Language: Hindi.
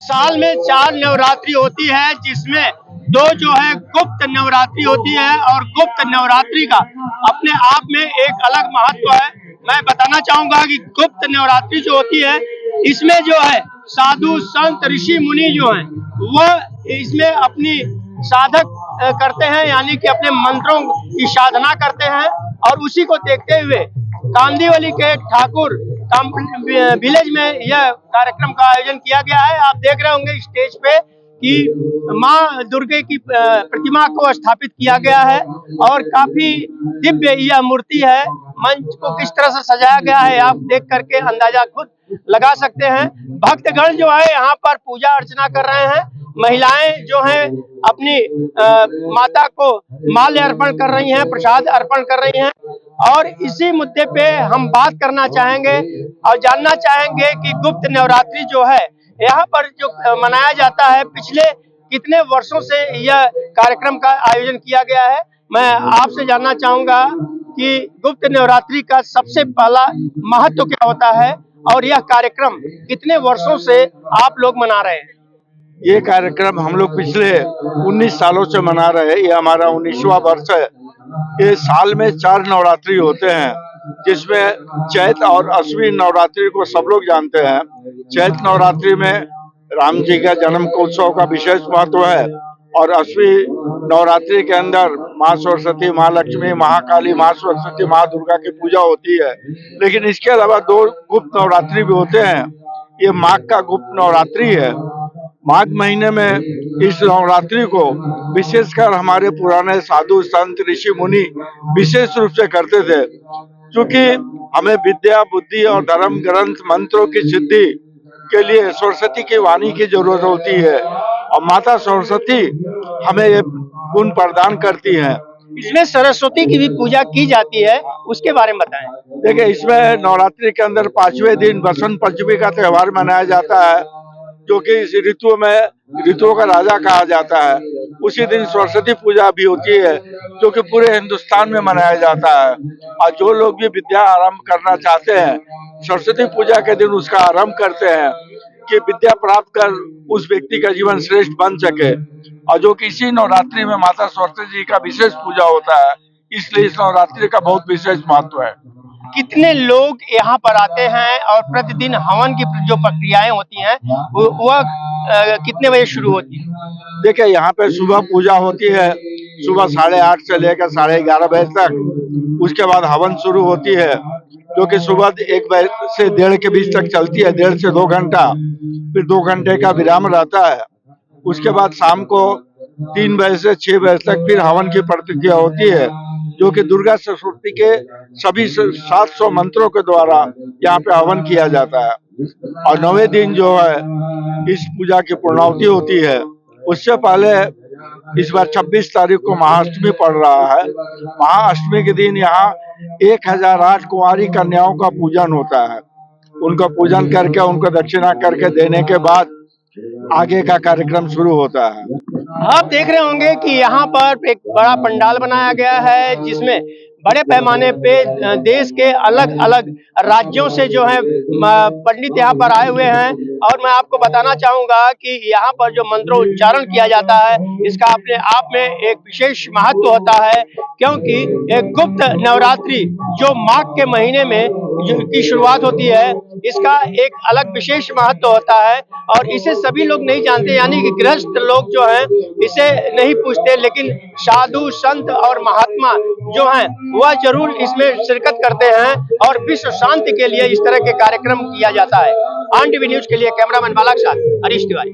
साल में 4 नवरात्रि होती है, जिसमें 2 जो है गुप्त नवरात्रि होती है और गुप्त नवरात्रि का अपने आप में एक अलग महत्व है। मैं बताना चाहूंगा कि गुप्त नवरात्रि जो होती है, इसमें जो है साधु संत ऋषि मुनि जो हैं वो इसमें अपनी साधक करते हैं, यानी कि अपने मंत्रों की साधना करते हैं और उसी को देखते हुए कांदीवली के ठाकुर विलेज में यह कार्यक्रम का आयोजन किया गया है। आप देख रहे होंगे स्टेज पे कि माँ दुर्गे की प्रतिमा को स्थापित किया गया है और काफी दिव्य यह मूर्ति है। मंच को किस तरह से सजाया गया है आप देख करके अंदाजा खुद लगा सकते हैं। भक्तगण जो है यहाँ पर पूजा अर्चना कर रहे हैं। महिलाएं जो हैं अपनी माता को माल्य अर्पण कर रही हैं, प्रसाद अर्पण कर रही हैं। और इसी मुद्दे पे हम बात करना चाहेंगे और जानना चाहेंगे कि गुप्त नवरात्रि जो है यहाँ पर जो मनाया जाता है, पिछले कितने वर्षों से यह कार्यक्रम का आयोजन किया गया है। मैं आपसे जानना चाहूंगा कि गुप्त नवरात्रि का सबसे पहला महत्व क्या होता है और यह कार्यक्रम कितने वर्षों से आप लोग मना रहे हैं? ये कार्यक्रम हम लोग पिछले 19 सालों से मना रहे हैं। ये हमारा 19वां वर्ष है। ये साल में 4 नवरात्रि होते हैं, जिसमें चैत और अश्विन नवरात्रि को सब लोग जानते हैं। चैत नवरात्रि में राम जी का जन्म उत्सव का विशेष महत्व है और अश्विन नवरात्रि के अंदर माँ सरस्वती, माँ लक्ष्मी, महाकाली, माँ सरस्वती, माँ दुर्गा की पूजा होती है। लेकिन इसके अलावा 2 गुप्त नवरात्रि भी होते हैं। ये माघ का गुप्त नवरात्रि है। माघ महीने में इस नवरात्रि को विशेषकर हमारे पुराने साधु संत ऋषि मुनि विशेष रूप से करते थे, क्योंकि हमें विद्या, बुद्धि और धर्म ग्रंथ मंत्रों की सिद्धि के लिए सरस्वती की वाणी की जरूरत होती है और माता सरस्वती हमें ये गुण प्रदान करती हैं। इसमें सरस्वती की भी पूजा की जाती है, उसके बारे में बताएं। देखिए, इसमें नवरात्रि के अंदर 5वें दिन बसंत पंचमी का त्योहार मनाया जाता है, जो कि इस ऋतु में ऋतुओं का राजा कहा जाता है। उसी दिन सरस्वती पूजा भी होती है, जो कि पूरे हिंदुस्तान में मनाया जाता है। और जो लोग भी विद्या आरंभ करना चाहते हैं, सरस्वती पूजा के दिन उसका आरंभ करते हैं कि विद्या प्राप्त कर उस व्यक्ति का जीवन श्रेष्ठ बन सके। और जो कि इसी नवरात्रि में माता सरस्वती जी का विशेष पूजा होता है, इसलिए इस नवरात्रि का बहुत विशेष महत्व है। कितने लोग यहाँ पर आते हैं और प्रतिदिन हवन की जो प्रक्रियाएं होती हैं वह कितने बजे शुरू होती है? देखिए, यहाँ पे सुबह पूजा होती है, सुबह 8:30 से लेकर 11:30 बजे तक। उसके बाद हवन शुरू होती है, जो कि सुबह 1 बजे से 1:30 के बीच तक चलती है, 1.5 से 2 घंटा। फिर 2 घंटे का विराम रहता है। उसके बाद शाम को 3 बजे से 6 बजे तक फिर हवन की प्रतिक्रिया होती है, जो कि दुर्गा सरस्वती के सभी 700 मंत्रों के द्वारा यहाँ पे हवन किया जाता है। और 9वें दिन जो है इस पूजा की पूर्णाहुति होती है। उससे पहले इस बार 26 तारीख को महाअष्टमी पड़ रहा है। महाअष्टमी के दिन यहाँ 1008 कुंवारी कन्याओं का पूजन होता है। उनका पूजन करके उनको दक्षिणा करके देने के बाद आगे का कार्यक्रम शुरू होता है। आप देख रहे होंगे कि यहाँ पर एक बड़ा पंडाल बनाया गया है, जिसमें बड़े पैमाने पे देश के अलग अलग राज्यों से जो है पंडित यहाँ पर आए हुए हैं। और मैं आपको बताना चाहूंगा कि यहाँ पर जो मंत्रोच्चारण किया जाता है, इसका अपने आप में एक विशेष महत्व होता है, क्योंकि एक गुप्त नवरात्रि जो माघ के महीने में की शुरुआत होती है, इसका एक अलग विशेष महत्व होता है और इसे सभी लोग नहीं जानते, यानी कि गृहस्थ लोग जो हैं इसे नहीं पूछते, लेकिन साधु संत और महात्मा जो हैं वह जरूर इसमें शिरकत करते हैं और विश्व शांति के लिए इस तरह के कार्यक्रम किया जाता है। ऑन टीवी न्यूज के लिए कैमरामैन बालक साथ हरीश तिवारी।